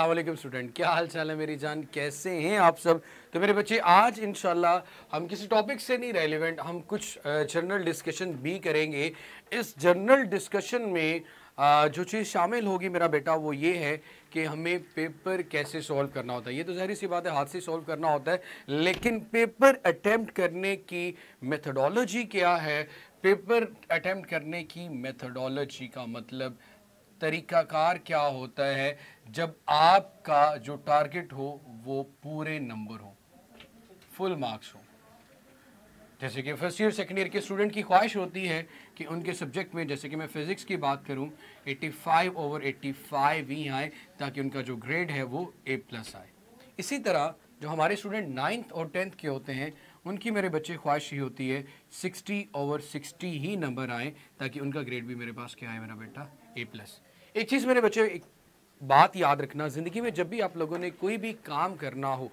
अस्सलाम वालेकुम स्टूडेंट, क्या हाल चाल है मेरी जान, कैसे हैं आप सब। तो मेरे बच्चे आज इंशाल्लाह हम किसी टॉपिक से नहीं रेलिवेंट, हम कुछ जनरल डिस्कशन भी करेंगे। इस जनरल डिस्कशन में जो चीज़ शामिल होगी मेरा बेटा वो ये है कि हमें पेपर कैसे सॉल्व करना होता है। ये तो ज़ाहिर सी बात है, हाथ से सॉल्व करना होता है, लेकिन पेपर अटेम्प्ट करने की मेथडोलॉजी क्या है। पेपर अटेम्प्ट करने की मेथडोलॉजी का मतलब तरीकाकार क्या होता है जब आपका जो टारगेट हो वो पूरे नंबर हो, फुल मार्क्स हो। जैसे कि फर्स्ट ईयर सेकंड ईयर के स्टूडेंट की ख्वाहिश होती है कि उनके सब्जेक्ट में, जैसे कि मैं फिजिक्स की बात करूं, 85/85 ही आए ताकि उनका जो ग्रेड है वो A+ आए। इसी तरह जो हमारे स्टूडेंट 9th और 10th के होते हैं उनकी मेरे बच्चे ख्वाहिश ही होती है 60/60 ही नंबर आए ताकि उनका ग्रेड भी मेरे पास क्या है मेरा बेटा A+। एक चीज़ मेरे बच्चे, एक बात याद रखना, ज़िंदगी में जब भी आप लोगों ने कोई भी काम करना हो,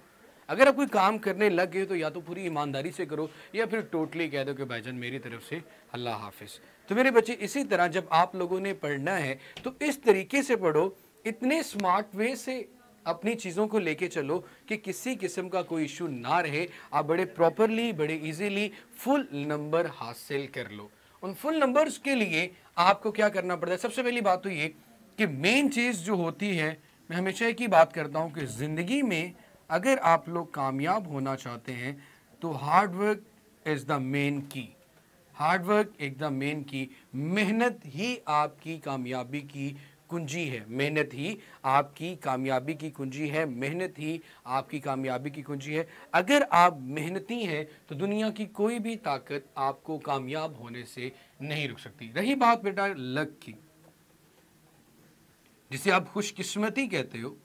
अगर आप कोई काम करने लग गए तो या तो पूरी ईमानदारी से करो या फिर टोटली कह दो कि भाईजान मेरी तरफ से अल्लाह हाफिज़। तो मेरे बच्चे इसी तरह जब आप लोगों ने पढ़ना है तो इस तरीके से पढ़ो, इतने स्मार्ट वे से अपनी चीज़ों को लेके चलो कि किसी किस्म का कोई इशू ना रहे, आप बड़े प्रॉपरली, बड़े इजीली फुल नंबर हासिल कर लो। उन फुल नंबर्स के लिए आपको क्या करना पड़ता है, सबसे पहली बात तो ये कि मेन चीज़ जो होती है, मैं हमेशा एक ही बात करता हूँ कि ज़िंदगी में अगर आप लोग कामयाब होना चाहते हैं तो hard work is the main की। हार्ड वर्क एक द मेन की। मेहनत ही आपकी कामयाबी की कुंजी है। मेहनत ही आपकी कामयाबी की कुंजी है। मेहनत ही आपकी कामयाबी की कुंजी है। अगर आप मेहनती हैं तो दुनिया की कोई भी ताकत आपको कामयाब होने से नहीं रुक सकती। रही बात बेटा लक की, जिसे आप खुशकिस्मती कहते हो,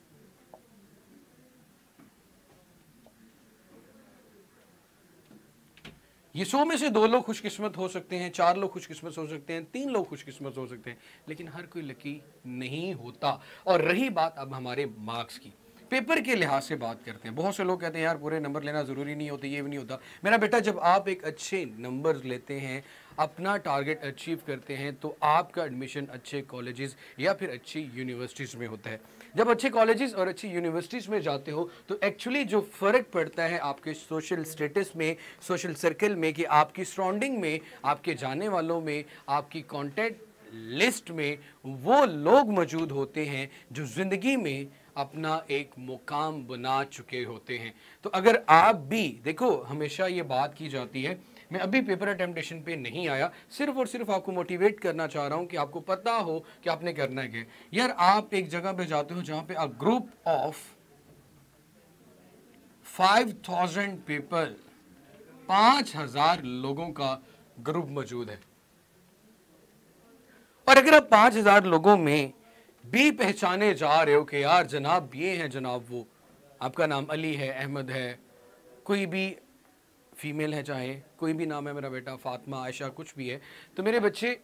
ये 100 में से 2 लोग खुशकिस्मत हो सकते हैं, 4 लोग खुशकिस्मत हो सकते हैं, 3 लोग खुशकिस्मत हो सकते हैं, लेकिन हर कोई लकी नहीं होता। और रही बात अब हमारे मार्क्स की, पेपर के लिहाज से बात करते हैं। बहुत से लोग कहते हैं यार पूरे नंबर लेना ज़रूरी नहीं होते, ये भी नहीं होता। मेरा बेटा जब आप एक अच्छे नंबर लेते हैं, अपना टारगेट अचीव करते हैं, तो आपका एडमिशन अच्छे कॉलेजेस या फिर अच्छी यूनिवर्सिटीज़ में होता है। जब अच्छे कॉलेजेस और अच्छी यूनिवर्सिटीज़ में जाते हो तो एक्चुअली जो फ़र्क पड़ता है आपके सोशल स्टेटस में, सोशल सर्कल में, कि आपकी सराउंडिंग में, आपके जाने वालों में, आपकी कॉन्टैक्ट लिस्ट में वो लोग मौजूद होते हैं जो ज़िंदगी में अपना एक मुकाम बना चुके होते हैं। तो अगर आप भी देखो, हमेशा ये बात की जाती है, मैं अभी पेपर अटेम्प्टेशन पे नहीं आया, सिर्फ और सिर्फ आपको मोटिवेट करना चाह रहा हूँ कि आपको पता हो कि आपने करना है क्या। यार आप एक जगह पे जाते हो जहाँ पे अ ग्रुप ऑफ 5000 पीपल, 5000 लोगों का ग्रुप मौजूद है, और अगर आप 5000 लोगों में भी पहचाने जा रहे हो कि यार जनाब ये हैं, जनाब वो, आपका नाम अली है, अहमद है, कोई भी फीमेल है, चाहे कोई भी नाम है मेरा बेटा, फातिमा, आयशा, कुछ भी है, तो मेरे बच्चे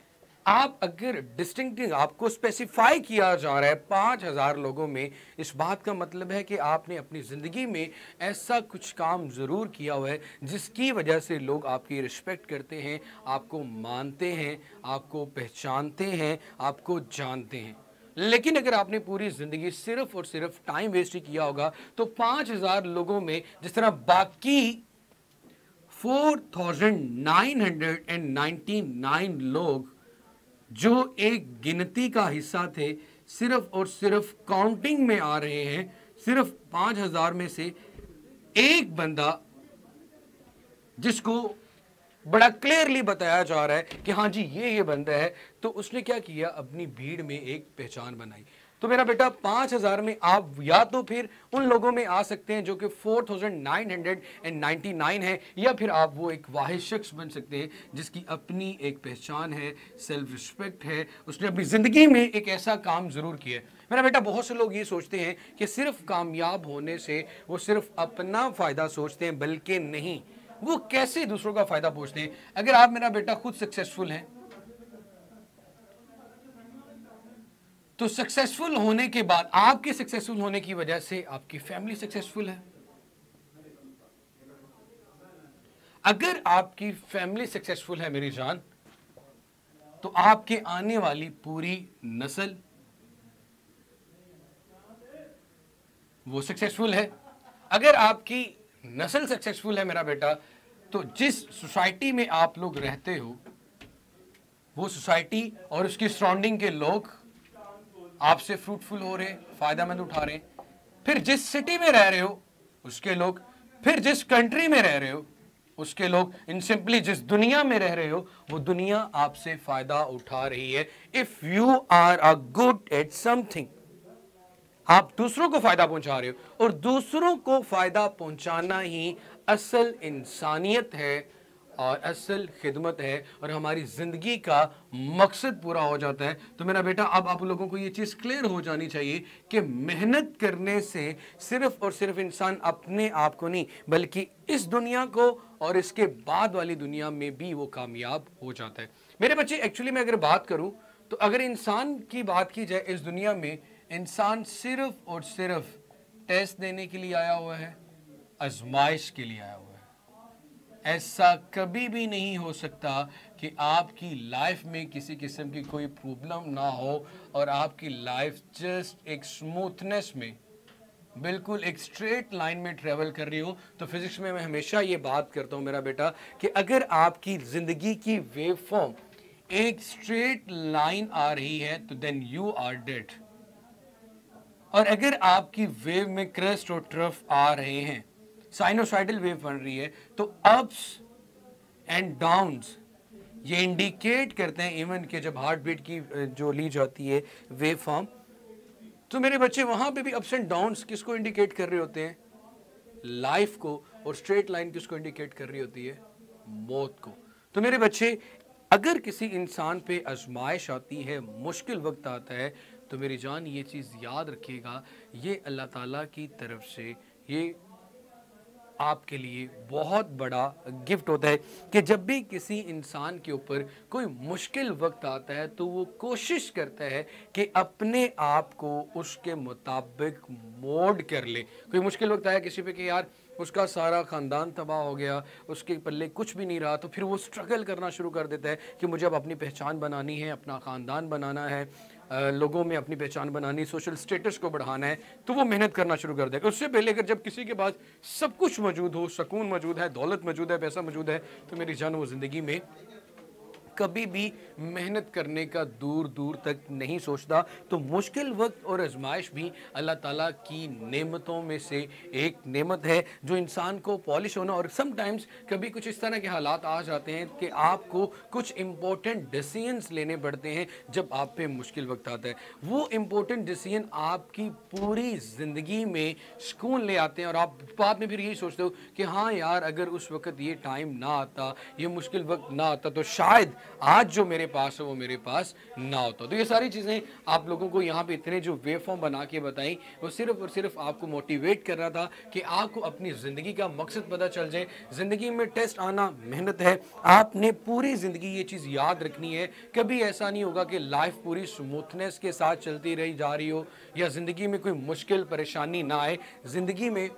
आप अगर डिस्टिंक्टिव आपको स्पेसिफाई किया जा रहा है 5000 लोगों में, इस बात का मतलब है कि आपने अपनी ज़िंदगी में ऐसा कुछ काम ज़रूर किया हुआ है जिसकी वजह से लोग आपकी रिस्पेक्ट करते हैं, आपको मानते हैं, आपको पहचानते हैं, आपको जानते हैं। लेकिन अगर आपने पूरी ज़िंदगी सिर्फ और सिर्फ टाइम वेस्ट ही किया होगा तो 5000 लोगों में, जिस तरह बाकी 4999 लोग जो एक गिनती का हिस्सा थे, सिर्फ और सिर्फ काउंटिंग में आ रहे हैं, सिर्फ 5000 में से एक बंदा जिसको बड़ा क्लियरली बताया जा रहा है कि हाँ जी ये बंदा है, तो उसने क्या किया, अपनी भीड़ में एक पहचान बनाई। तो मेरा बेटा 5000 में आप या तो फिर उन लोगों में आ सकते हैं जो कि 4999 है, या फिर आप वो एक वाहिद शख्स बन सकते हैं जिसकी अपनी एक पहचान है, सेल्फ रिस्पेक्ट है, उसने अपनी ज़िंदगी में एक ऐसा काम ज़रूर किया है। मेरा बेटा बहुत से लोग ये सोचते हैं कि सिर्फ कामयाब होने से वो सिर्फ अपना फ़ायदा सोचते हैं, बल्कि नहीं, वो कैसे दूसरों का फ़ायदा पूछते हैं। अगर आप मेरा बेटा खुद सक्सेसफुल हैं तो सक्सेसफुल होने के बाद, आपके सक्सेसफुल होने की वजह से आपकी फैमिली सक्सेसफुल है। अगर आपकी फैमिली सक्सेसफुल है मेरी जान, तो आपके आने वाली पूरी नस्ल वो सक्सेसफुल है। अगर आपकी नस्ल सक्सेसफुल है मेरा बेटा, तो जिस सोसाइटी में आप लोग रहते हो वो सोसाइटी और उसकी सराउंडिंग के लोग आपसे फ्रूटफुल हो रहे, फायदामंद उठा रहे। फिर जिस सिटी में रह रहे हो उसके लोग, फिर जिस कंट्री में रह रहे हो उसके लोग, इन सिंपली जिस दुनिया में रह रहे हो वो दुनिया आपसे फायदा उठा रही है। If you are a good at something, आप दूसरों को फायदा पहुंचा रहे हो, और दूसरों को फायदा पहुंचाना ही असल इंसानियत है और असल खिदमत है, और हमारी जिंदगी का मकसद पूरा हो जाता है। तो मेरा बेटा अब आप लोगों को ये चीज क्लियर हो जानी चाहिए कि मेहनत करने से सिर्फ और सिर्फ इंसान अपने आप को नहीं बल्कि इस दुनिया को और इसके बाद वाली दुनिया में भी वो कामयाब हो जाता है। मेरे बच्चे एक्चुअली मैं अगर बात करूं तो अगर इंसान की बात की जाए, इस दुनिया में इंसान सिर्फ और सिर्फ टेस्ट देने के लिए आया हुआ है, आजमाइश के लिए आया हुआ है। ऐसा कभी भी नहीं हो सकता कि आपकी लाइफ में किसी किस्म की कोई प्रॉब्लम ना हो और आपकी लाइफ जस्ट एक स्मूथनेस में, बिल्कुल एक स्ट्रेट लाइन में ट्रेवल कर रही हो। तो फिजिक्स में मैं हमेशा ये बात करता हूं मेरा बेटा कि अगर आपकी जिंदगी की वेव फॉर्म एक स्ट्रेट लाइन आ रही है तो देन यू आर डेड, और अगर आपकी वेव में क्रेस्ट और ट्रफ आ रहे हैं, साइनोसाइडल वेव बन रही है, तो अप्स एंड डाउन्स ये इंडिकेट करते हैं इवन कि जब हार्ट बीट की जो ली जाती है वेव फॉर्म, तो मेरे बच्चे वहां पे भी अप्स एंड डाउन्स किसको इंडिकेट कर रहे होते हैं? लाइफ को। और स्ट्रेट लाइन किसको इंडिकेट कर रही होती है? मौत को। तो मेरे बच्चे अगर किसी इंसान पे आजमाइश आती है, मुश्किल वक्त आता है, तो मेरी जान ये चीज़ याद रखिएगा, ये अल्लाह ताला की तरफ से ये आपके लिए बहुत बड़ा गिफ्ट होता है कि जब भी किसी इंसान के ऊपर कोई मुश्किल वक्त आता है तो वो कोशिश करता है कि अपने आप को उसके मुताबिक मोल्ड कर ले। कोई मुश्किल वक्त आया किसी पे कि यार उसका सारा ख़ानदान तबाह हो गया, उसके पल्ले कुछ भी नहीं रहा, तो फिर वो स्ट्रगल करना शुरू कर देता है कि मुझे अब अपनी पहचान बनानी है, अपना ख़ानदान बनाना है, लोगों में अपनी पहचान बनानी, सोशल स्टेटस को बढ़ाना है, तो वो मेहनत करना शुरू कर देगा। उससे पहले अगर जब किसी के पास सब कुछ मौजूद हो, सुकून मौजूद है, दौलत मौजूद है, पैसा मौजूद है, तो मेरी जान वो ज़िंदगी में कभी भी मेहनत करने का दूर दूर तक नहीं सोचता। तो मुश्किल वक्त और आजमाइश भी अल्लाह ताला की नेमतों में से एक नेमत है जो इंसान को पॉलिश होना, और समटाइम्स कभी कुछ इस तरह के हालात आ जाते हैं कि आपको कुछ इम्पोर्टेंट डिसीजंस लेने पड़ते हैं जब आप पे मुश्किल वक्त आता है। वो इम्पोर्टेंट डिसीजन आपकी पूरी ज़िंदगी में सुकून ले आते हैं, और आप बाद में फिर यही सोचते हो कि हाँ यार अगर उस वक्त ये टाइम ना आता, ये मुश्किल वक्त ना आता, तो शायद आज जो मेरे पास है वो मेरे पास ना होता। तो ये सारी चीज़ें आप लोगों को यहाँ पे इतने जो वेव फॉर्म बना के बताई, वो सिर्फ और सिर्फ आपको मोटिवेट कर रहा था कि आपको अपनी ज़िंदगी का मकसद पता चल जाए। ज़िंदगी में टेस्ट आना मेहनत है, आपने पूरी ज़िंदगी ये चीज़ याद रखनी है। कभी ऐसा नहीं होगा कि लाइफ पूरी स्मूथनेस के साथ चलती रही जा रही हो या ज़िंदगी में कोई मुश्किल परेशानी ना आए। ज़िंदगी में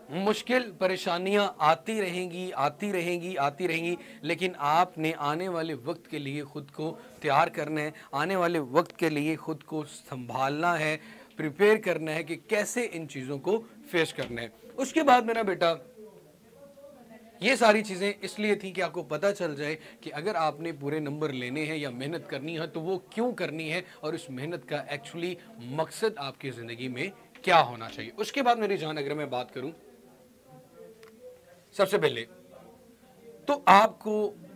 मुश्किल परेशानियां आती रहेंगी, आती रहेंगी, आती रहेंगी, लेकिन आपने आने वाले वक्त के लिए ख़ुद को तैयार करना है, आने वाले वक्त के लिए ख़ुद को संभालना है, प्रिपेयर करना है कि कैसे इन चीज़ों को फेस करना है। उसके बाद मेरा बेटा ये सारी चीज़ें इसलिए थी कि आपको पता चल जाए कि अगर आपने पूरे नंबर लेने हैं या मेहनत करनी है तो वो क्यों करनी है, और उस मेहनत का एक्चुअली मकसद आपकी ज़िंदगी में क्या होना चाहिए। उसके बाद मेरी जान अगर मैं बात करूं, सबसे पहले तो आपको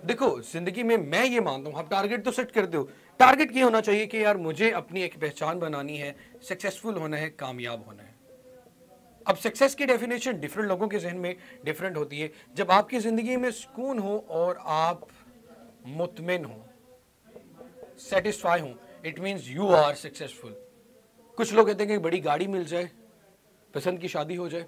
देखो ज़िंदगी में मैं ये मानता हूं, आप टारगेट तो सेट करते हो, टारगेट ये होना चाहिए कि यार मुझे अपनी एक पहचान बनानी है, सक्सेसफुल होना है, कामयाब होना है। अब सक्सेस की डेफिनेशन डिफरेंट लोगों के जहन में डिफरेंट होती है। जब आपकी ज़िंदगी में सुकून हो और आप मुतमिन हो, सेटिस्फाई हो, it means you are successful. कुछ लोग कहते हैं कि बड़ी गाड़ी मिल जाए, पसंद की शादी हो जाए,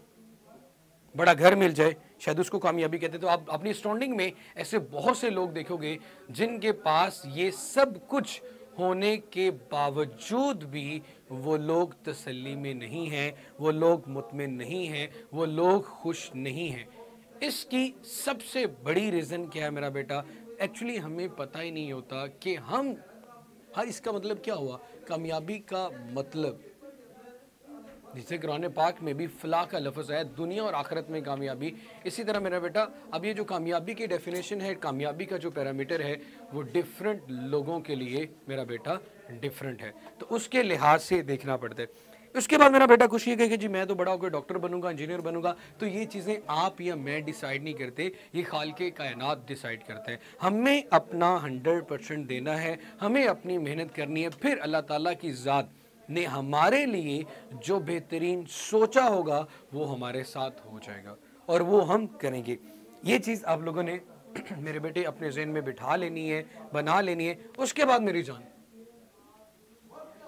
बड़ा घर मिल जाए, शायद उसको कामयाबी कहते हैं। तो आप अपनी सराउंडिंग में ऐसे बहुत से लोग देखोगे जिनके पास ये सब कुछ होने के बावजूद भी वो लोग तसल्ली में नहीं हैं, वो लोग मुतमिन नहीं हैं, वो लोग खुश नहीं हैं। इसकी सबसे बड़ी रीज़न क्या है मेरा बेटा? एक्चुअली हमें पता ही नहीं होता कि हम, हाँ, इसका मतलब क्या हुआ? कामयाबी का मतलब जिसे कुरान पाक में भी फलाह का लफ्ज़ है, दुनिया और आखिरत में कामयाबी। इसी तरह मेरा बेटा अब ये जो कामयाबी की डेफिनेशन है, कामयाबी का जो पैरामीटर है वो डिफरेंट लोगों के लिए मेरा बेटा डिफरेंट है, तो उसके लिहाज से देखना पड़ता है। उसके बाद मेरा बेटा कुछ ये कहे कि जी मैं तो बड़ा होकर डॉक्टर बनूंगा, इंजीनियर बनूंगा, तो ये चीज़ें आप या मैं डिसाइड नहीं करते, ये खालिक़े कायनात डिसाइड करते हैं। हमें अपना 100% देना है, हमें अपनी मेहनत करनी है, फिर अल्लाह ताला की ज़ात ने हमारे लिए जो बेहतरीन सोचा होगा वो हमारे साथ हो जाएगा और वो हम करेंगे। ये चीज़ आप लोगों ने मेरे बेटे अपने ज़हन में बिठा लेनी है, बना लेनी है। उसके बाद मेरी जान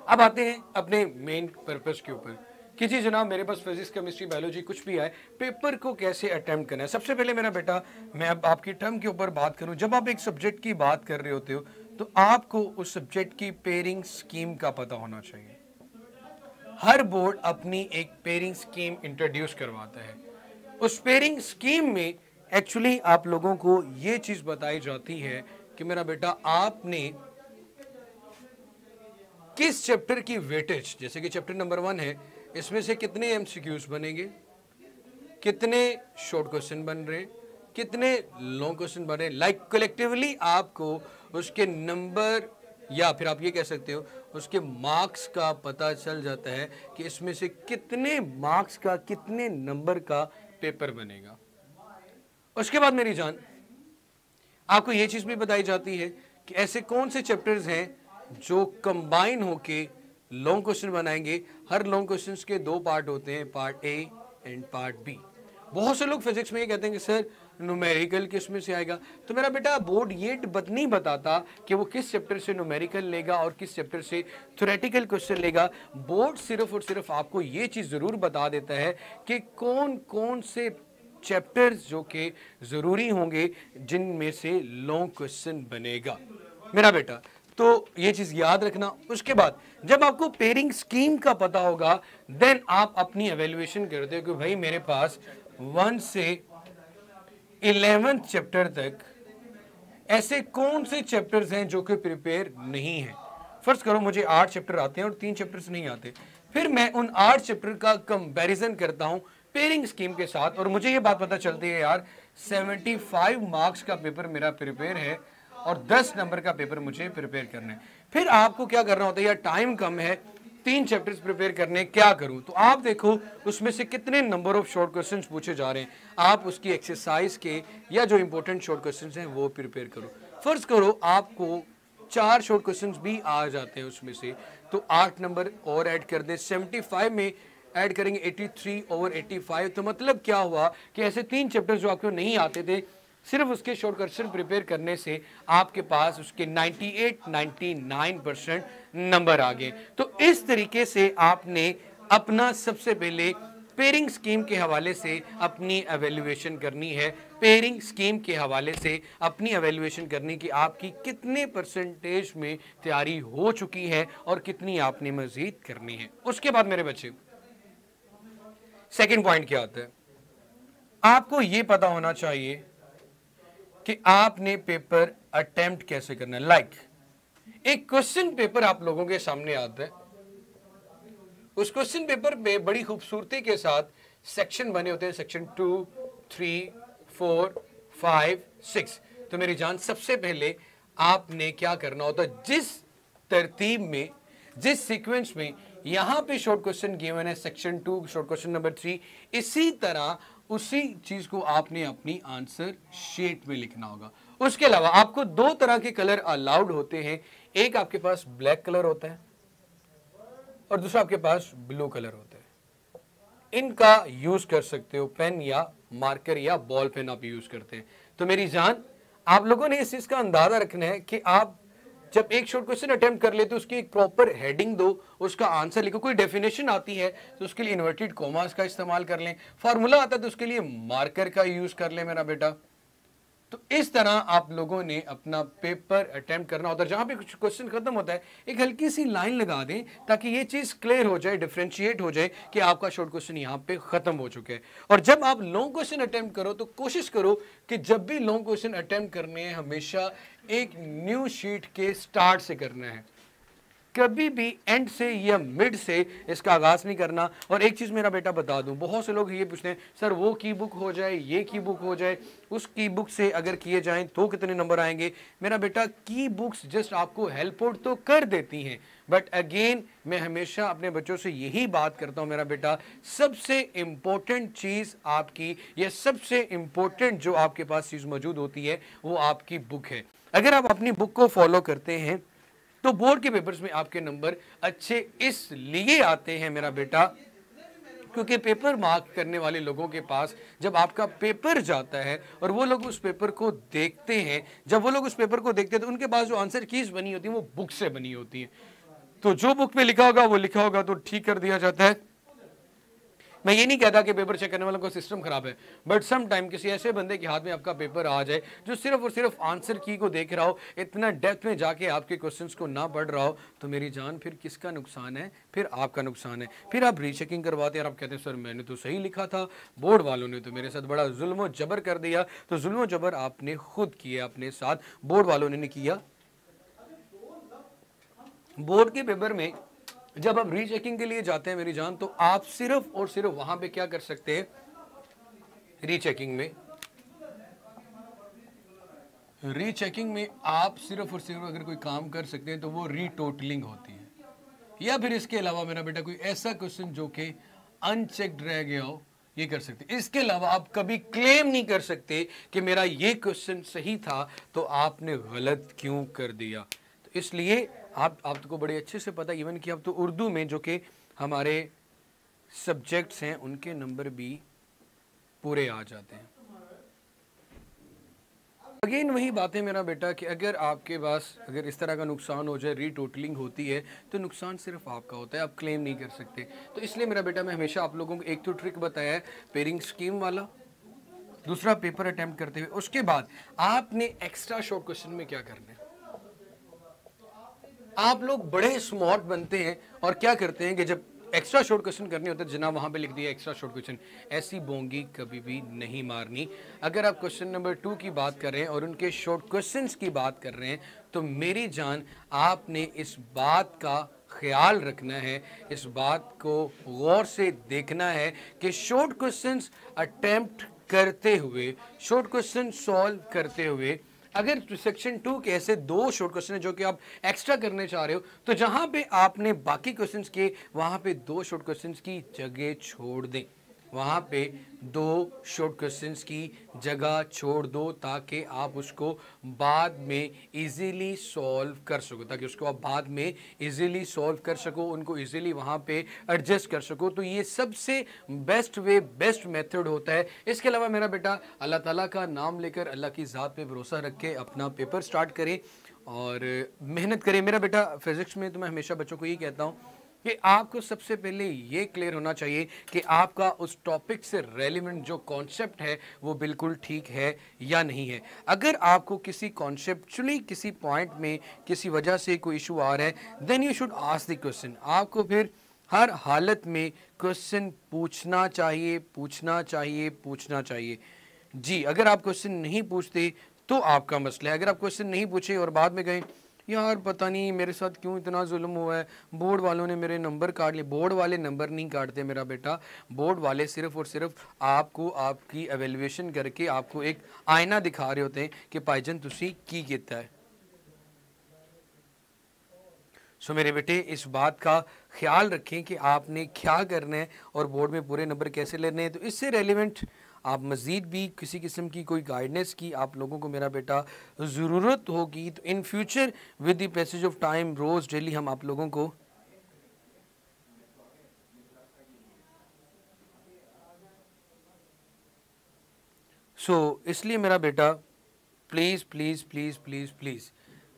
अब आते हैं अपने मेन पर्पस के ऊपर कि जी जनाब मेरे पास फिजिक्स, केमिस्ट्री, बायोलॉजी कुछ भी आए, पेपर को कैसे अटेम्प्ट करना है। सबसे पहले मेरा बेटा मैं अब आपकी टर्म के ऊपर बात करूं, जब आप एक सब्जेक्ट की बात कर रहे होते हो तो आपको उस सब्जेक्ट की पेयरिंग स्कीम का पता होना चाहिए। हर बोर्ड अपनी एक पेयरिंग स्कीम इंट्रोड्यूस करवाता है। उस पेयरिंग स्कीम में एक्चुअली आप लोगों को ये चीज बताई जाती है कि मेरा बेटा आपने किस चैप्टर की वेटेज, जैसे कि चैप्टर नंबर 1 है, इसमें से कितने एमसीक्यूज बनेंगे, कितने शॉर्ट क्वेश्चन बन रहे हैं, कितने लॉन्ग क्वेश्चन बन रहे हैं। लाइक कलेक्टिवली आपको उसके नंबर या फिर आप ये कह सकते हो उसके मार्क्स का पता चल जाता है कि इसमें से कितने मार्क्स का, कितने नंबर का पेपर बनेगा। उसके बाद मेरी जान आपको ये चीज भी बताई जाती है कि ऐसे कौन से चैप्टर्स हैं जो कंबाइन होके लॉन्ग क्वेश्चन बनाएंगे। हर लॉन्ग क्वेश्चन के 2 पार्ट होते हैं, part A and part B. बहुत से लोग फिजिक्स में ये कहते हैं कि सर न्यूमेरिकल किस में से आएगा, तो मेरा बेटा बोर्ड ये नहीं बताता कि वो किस चैप्टर से न्यूमेरिकल लेगा और किस चैप्टर से थ्योरेटिकल क्वेश्चन लेगा। बोर्ड सिर्फ और सिर्फ आपको ये चीज जरूर बता देता है कि कौन कौन से चैप्टर्स जो कि जरूरी होंगे जिनमें से लॉन्ग क्वेश्चन बनेगा मेरा बेटा, तो ये चीज याद रखना। उसके बाद जब आपको पेयरिंग स्कीम का पता होगा देन आप अपनी एवेल्युएशन करते हो कि भाई मेरे पास 1 से 11th चैप्टर तक ऐसे कौन से चैप्टर्स हैं जो कि प्रिपेयर नहीं है। फर्ज करो मुझे 8 चैप्टर आते हैं और 3 चैप्टर्स नहीं आते, फिर मैं उन 8 चैप्टर का कंपैरिजन करता हूं पेयरिंग स्कीम के साथ और मुझे ये बात पता चलती है यार 75 मार्क्स का पेपर मेरा प्रिपेयर है और 10 नंबर का पेपर मुझे प्रिपेयर करना है। फिर आपको क्या करना होता है, यार टाइम कम है, 3 चैप्टर्स प्रिपेयर करने, क्या करूं। तो आप देखो उसमें से कितने नंबर ऑफ शॉर्ट क्वेश्चंस पूछे जा रहे हैं, आप उसकी एक्सरसाइज के या जो इंपॉर्टेंट शॉर्ट क्वेश्चंस हैं वो प्रिपेयर करो। फर्ज करो आपको 4 शॉर्ट क्वेश्चंस भी आ जाते हैं उसमें से, तो 8 नंबर और ऐड कर दें, 75 में ऐड करेंगे 83/85। तो मतलब क्या हुआ कि ऐसे 3 चैप्टर्स जो आपको नहीं आते थे, सिर्फ उसके शॉर्ट क्वेश्चन प्रिपेयर करने से आपके पास उसके 98-99% नंबर आ गए। तो इस तरीके से आपने अपना सबसे पहले पेयरिंग स्कीम के हवाले से अपनी एवेल्युएशन करनी है। पेयरिंग स्कीम के हवाले से अपनी एवेल्युएशन करनी कि आपकी कितने परसेंटेज में तैयारी हो चुकी है और कितनी आपने मजीद करनी है। उसके बाद मेरे बच्चे सेकंड पॉइंट क्या आता है, आपको यह पता होना चाहिए कि आपने पेपर अटेम्प्ट कैसे करना है। लाइक एक क्वेश्चन पेपर आप लोगों के सामने आता है, उस क्वेश्चन पेपर में बड़ी खूबसूरती के साथ सेक्शन बने होते हैं, सेक्शन 2, 3, 4, 5, 6। तो मेरी जान सबसे पहले आपने क्या करना होता है, जिस तरतीब में, जिस सीक्वेंस में यहां पे शॉर्ट क्वेश्चन गिवन है, सेक्शन 2 शॉर्ट क्वेश्चन नंबर 3, इसी तरह उसी चीज को आपने अपनी आंसर शीट में लिखना होगा। उसके अलावा आपको 2 तरह के कलर अलाउड होते हैं, एक आपके पास ब्लैक कलर होता है और दूसरा आपके पास ब्लू कलर होता है। इनका यूज कर सकते हो, पेन या मार्कर या बॉल पेन आप यूज करते हैं। तो मेरी जान आप लोगों ने इस चीज का अंदाजा रखना है कि आप जब एक शॉर्ट क्वेश्चन अटेम्प्ट कर लेते हो उसकी एक प्रॉपर हेडिंग दो, उसका आंसर लिखो। कोई डेफिनेशन आती है तो उसके लिए इन्वर्टेड कॉमास का इस्तेमाल कर लें, फार्मूला आता है तो उसके लिए मार्कर का यूज कर लें मेरा बेटा। तो इस तरह आप लोगों ने अपना पेपर अटेम्प्ट करना होता है। जहां पे कुछ क्वेश्चन खत्म होता है एक हल्की सी लाइन लगा दें ताकि ये चीज क्लियर हो जाए, डिफरेंशिएट हो जाए कि आपका शॉर्ट क्वेश्चन यहां पे खत्म हो चुके हैं। और जब आप लॉन्ग क्वेश्चन अटेम्प्ट करो तो कोशिश करो कि जब भी लॉन्ग क्वेश्चन अटेम्प्ट करने हैं हमेशा एक न्यू शीट के स्टार्ट से करना है। कभी भी एंड से या मिड से इसका आगाज़ नहीं करना। और एक चीज़ मेरा बेटा बता दूं, बहुत से लोग ये पूछते हैं सर वो की बुक हो जाए, ये की बुक हो जाए, उस की बुक से अगर किए जाएं तो कितने नंबर आएंगे। मेरा बेटा की बुक्स जस्ट आपको हेल्प आउट तो कर देती हैं, बट अगेन मैं हमेशा अपने बच्चों से यही बात करता हूं मेरा बेटा, सबसे इंपॉर्टेंट चीज़ आपकी या सबसे इंपॉर्टेंट जो आपके पास चीज़ मौजूद होती है वो आपकी बुक है। अगर आप अपनी बुक को फॉलो करते हैं तो बोर्ड के पेपर्स में आपके नंबर अच्छे इसलिए आते हैं मेरा बेटा, क्योंकि पेपर मार्क करने वाले लोगों के पास जब आपका पेपर जाता है और वो लोग उस पेपर को देखते हैं, जब वो लोग उस पेपर को देखते हैं तो उनके पास जो आंसर कीज बनी होती है वो बुक से बनी होती है। तो जो बुक में लिखा होगा वो लिखा होगा तो ठीक कर दिया जाता है। मैं ये नहीं कहता कि पेपर चेक करने वालों का सिस्टम खराब है, बट सम टाइम किसी ऐसे बंदे के हाथ में आपका पेपर आ जाए जो सिर्फ और सिर्फ आंसर की को देख रहा हो, इतना डेप्थ में जाके आपके क्वेश्चंस को ना पढ़ रहा हो, तो मेरी जान फिर किसका नुकसान है? फिर आपका नुकसान है। फिर आप रीचेकिंग करवाते हैं और आप कहते हैं सर मैंने तो सही लिखा था, बोर्ड वालों ने तो मेरे साथ बड़ा जुल्म जबर कर दिया। तो जुल्म जबर आपने खुद किया अपने साथ, बोर्ड वालों ने नहीं किया। बोर्ड के पेपर में जब आप रीचेकिंग के लिए जाते हैं मेरी जान, तो आप सिर्फ और सिर्फ वहां पे क्या कर सकते हैं? रीचेकिंग में आप सिर्फ और सिर्फ अगर कोई काम कर सकते हैं तो वो रीटोटलिंग होती है, या फिर इसके अलावा मेरा बेटा कोई ऐसा क्वेश्चन जो कि अनचेक्ड रह गया हो, ये कर सकते हैं। इसके अलावा आप कभी क्लेम नहीं कर सकते कि मेरा ये क्वेश्चन सही था तो आपने गलत क्यों कर दिया। तो इसलिए आपको बड़े अच्छे से पता, इवन कि अब तो उर्दू में जो कि हमारे सब्जेक्ट्स हैं उनके नंबर भी पूरे आ जाते हैं। अगेन वही बात है मेरा बेटा कि अगर आपके पास अगर इस तरह का नुकसान हो जाए, रीटोटलिंग होती है, तो नुकसान सिर्फ आपका होता है, आप क्लेम नहीं कर सकते। तो इसलिए मेरा बेटा मैं हमेशा आप लोगों को एक तो ट्रिक बताया है पेयरिंग स्कीम वाला, दूसरा पेपर अटेम्प्ट करते हुए, उसके बाद आपने एक्स्ट्रा शॉर्ट क्वेश्चन में क्या करना है। आप लोग बड़े स्मार्ट बनते हैं और क्या करते हैं कि जब एक्स्ट्रा शॉर्ट क्वेश्चन करने होते हैं, जनाब वहां पे लिख दिया एक्स्ट्रा शॉर्ट क्वेश्चन, ऐसी बोंगी कभी भी नहीं मारनी। अगर आप क्वेश्चन नंबर 2 की बात कर रहे हैं और उनके शॉर्ट क्वेश्चंस की बात कर रहे हैं, तो मेरी जान आपने इस बात का ख्याल रखना है, इस बात को गौर से देखना है कि शॉर्ट क्वेश्चंस अटेम्प्ट करते हुए, शॉर्ट क्वेश्चन सॉल्व करते हुए, अगर सेक्शन 2 के ऐसे 2 शॉर्ट क्वेश्चन है जो कि आप एक्स्ट्रा करने चाह रहे हो, तो जहां पे आपने बाकी क्वेश्चंस के वहां पे 2 शॉर्ट क्वेश्चंस की जगह छोड़ दें, वहां पे 2 शॉर्ट क्वेश्चंस की जगह छोड़ दो, ताकि आप उसको बाद में इजीली सॉल्व कर सको, ताकि उसको आप बाद में इजीली सॉल्व कर सको, उनको इजीली वहां पे एडजस्ट कर सको। तो ये सबसे बेस्ट वे, बेस्ट मेथड होता है। इसके अलावा मेरा बेटा अल्लाह ताला का नाम लेकर, अल्लाह की ज़ात पे भरोसा रख के अपना पेपर स्टार्ट करें और मेहनत करें। मेरा बेटा फिज़िक्स में तो मैं हमेशा बच्चों को यही कहता हूँ कि आपको सबसे पहले ये क्लियर होना चाहिए कि आपका उस टॉपिक से रेलिवेंट जो कॉन्सेप्ट है वो बिल्कुल ठीक है या नहीं है। अगर आपको किसी कॉन्सेप्चुअली किसी पॉइंट में किसी वजह से कोई इशू आ रहा है, then you should ask the question. आपको फिर हर हालत में क्वेश्चन पूछना चाहिए, पूछना चाहिए, पूछना चाहिए। जी, अगर आप क्वेश्चन नहीं पूछते तो आपका मसला है। अगर आप क्वेश्चन नहीं पूछे और बाद में गए यार पता नहीं मेरे साथ क्यों इतना जुल्म हुआ है, बोर्ड वालों ने मेरे नंबर काट लिए। बोर्ड वाले नंबर नहीं काटते मेरा बेटा, बोर्ड वाले सिर्फ और सिर्फ आपको आपकी एवेल्युएशन करके आपको एक आईना दिखा रहे होते हैं कि भाईजान तुसी की कीता है। सो मेरे बेटे इस बात का ख्याल रखें कि आपने क्या करना है और बोर्ड में पूरे नंबर कैसे लेने हैं। तो इससे रेलिवेंट आप मज़ीद भी किसी किस्म की कोई गाइडेंस की आप लोगों को मेरा बेटा ज़रूरत होगी, तो in future with the passage of time रोज़ डेली हम आप लोगों को इसलिए मेरा बेटा please please please please please,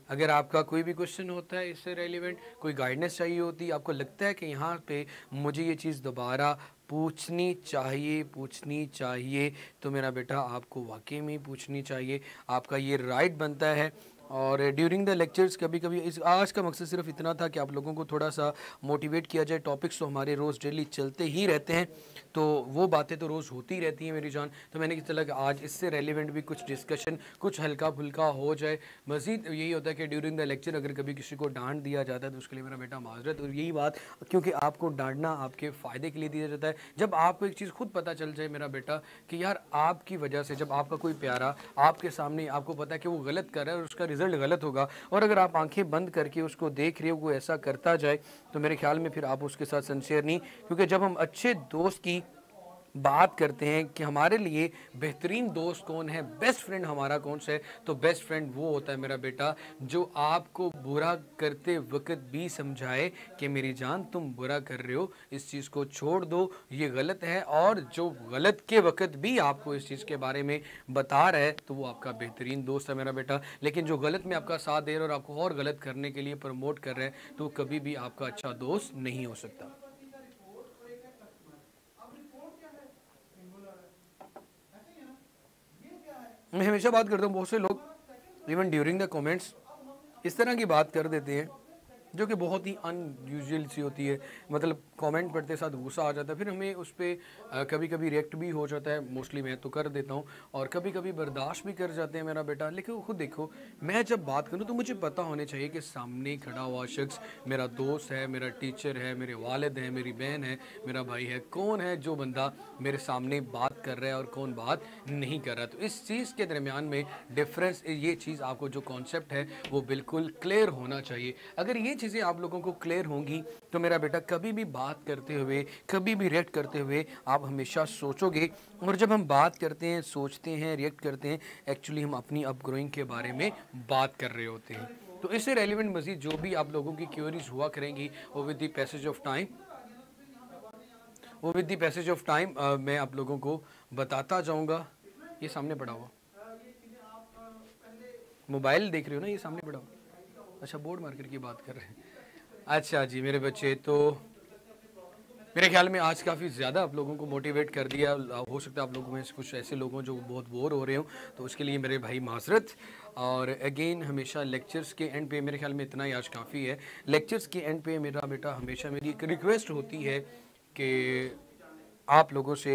अगर आपका कोई भी क्वेश्चन होता है इससे रेलिवेंट, कोई गाइडेंस चाहिए होती है, आपको लगता है कि यहाँ पे मुझे ये चीज़ दोबारा पूछनी चाहिए, तो मेरा बेटा आपको वाकई में पूछनी चाहिए। आपका ये राइट बनता है और ड्यूरिंग द लेक्चर्स कभी कभी इस आज का मकसद सिर्फ इतना था कि आप लोगों को थोड़ा सा मोटिवेट किया जाए। टॉपिक्स तो हमारे रोज़ डेली चलते ही रहते हैं, तो वो बातें तो रोज़ होती रहती हैं मेरी जान। तो मैंने किस तरह कि आज इससे रेलिवेंट भी कुछ डिस्कशन, कुछ हल्का फुल्का हो जाए। मज़ीद यही होता है कि ड्यूरिंग द लेक्चर अगर कभी किसी को डांट दिया जाता है तो उसके लिए मेरा बेटा माजरत। और यही बात, क्योंकि आपको डांटना आपके फ़ायदे के लिए दिया जाता है। जब आपको एक चीज़ खुद पता चल जाए मेरा बेटा कि यार आपकी वजह से, जब आपका कोई प्यारा आपके सामने आपको पता है कि वो गलत कर रहा है और उसका रिजल्ट गलत होगा, और अगर आप आंखें बंद करके उसको देख रहे हो वो ऐसा करता जाए, तो मेरे ख्याल में फिर आप उसके साथ सिंसियर नहीं। क्योंकि जब हम अच्छे दोस्त की बात करते हैं कि हमारे लिए बेहतरीन दोस्त कौन है, बेस्ट फ्रेंड हमारा कौन सा है, तो बेस्ट फ्रेंड वो होता है मेरा बेटा जो आपको बुरा करते वक्त भी समझाए कि मेरी जान तुम बुरा कर रहे हो, इस चीज़ को छोड़ दो, ये गलत है। और जो गलत के वक्त भी आपको इस चीज़ के बारे में बता रहा है तो वो आपका बेहतरीन दोस्त है मेरा बेटा। लेकिन जो गलत में आपका साथ दे रहा है और आपको और गलत करने के लिए प्रमोट कर रहा है, तो कभी भी आपका अच्छा दोस्त नहीं हो सकता। मैं हमेशा बात करता हूँ, बहुत से लोग इवन ड्यूरिंग द कमेंट्स इस तरह की बात कर देते हैं जो कि बहुत ही अनयूजुअल सी होती है। मतलब कमेंट पढ़ते साथ गुस्सा आ जाता है, फिर हमें उस पर कभी कभी रिएक्ट भी हो जाता है। मोस्टली मैं तो कर देता हूँ, और कभी कभी बर्दाश्त भी कर जाते हैं मेरा बेटा। लेकिन खुद देखो, मैं जब बात करूँ तो मुझे पता होने चाहिए कि सामने खड़ा हुआ शख्स मेरा दोस्त है, मेरा टीचर है, मेरे वालिद हैं, मेरी बहन है, मेरा भाई है। कौन है जो बंदा मेरे सामने बात कर रहा है और कौन बात नहीं कर रहा। तो इस चीज़ के दरमियान में डिफरेंस, ये चीज़ आपको जो कॉन्सेप्ट है वो बिल्कुल क्लियर होना चाहिए। अगर ये चीज़ें आप लोगों को क्लियर होंगी तो मेरा बेटा कभी भी बात करते हुए, कभी भी रिएक्ट करते हुए आप हमेशा सोचोगे। और जब हम बात करते हैं, सोचते हैं, रिएक्ट करते हैं, एक्चुअली हम अपनी अपग्रोइंग के बारे में बात कर रहे होते हैं। तो इससे रेलिवेंट मज़ीद जो भी आप लोगों की क्वेरीज हुआ करेंगी वो with the passage of time, मैं आप लोगों को बताता जाऊंगा। ये सामने पड़ा हुआ मोबाइल देख रहे हो ना, ये सामने पड़ा हुआ। अच्छा, बोर्ड मार्कर की बात कर रहे हैं। अच्छा जी मेरे बच्चे, तो मेरे ख्याल में आज काफ़ी ज़्यादा आप लोगों को मोटिवेट कर दिया। हो सकता है आप लोगों में से कुछ ऐसे लोग हों जो बहुत बोर हो रहे हो, तो उसके लिए मेरे भाई माजरत। और अगेन हमेशा लेक्चर्स के एंड पे मेरे ख्याल में इतना ही आज काफ़ी है। लेक्चर्स के एंड पे मेरा बेटा हमेशा मेरी एक रिक्वेस्ट होती है कि आप लोगों से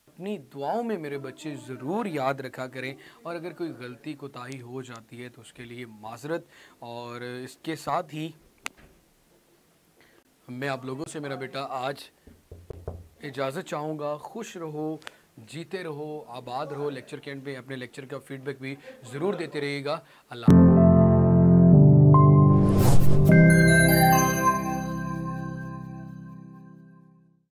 अपनी दुआओं में मेरे बच्चे ज़रूर याद रखा करें, और अगर कोई गलती कोताही हो जाती है तो उसके लिए माजरत। और इसके साथ ही मैं आप लोगों से मेरा बेटा आज इजाज़त चाहूँगा। खुश रहो, जीते रहो, आबाद रहो। लेक्चर के एंड पे अपने लेक्चर का फीडबैक भी ज़रूर देते रहिएगा। अल्लाह।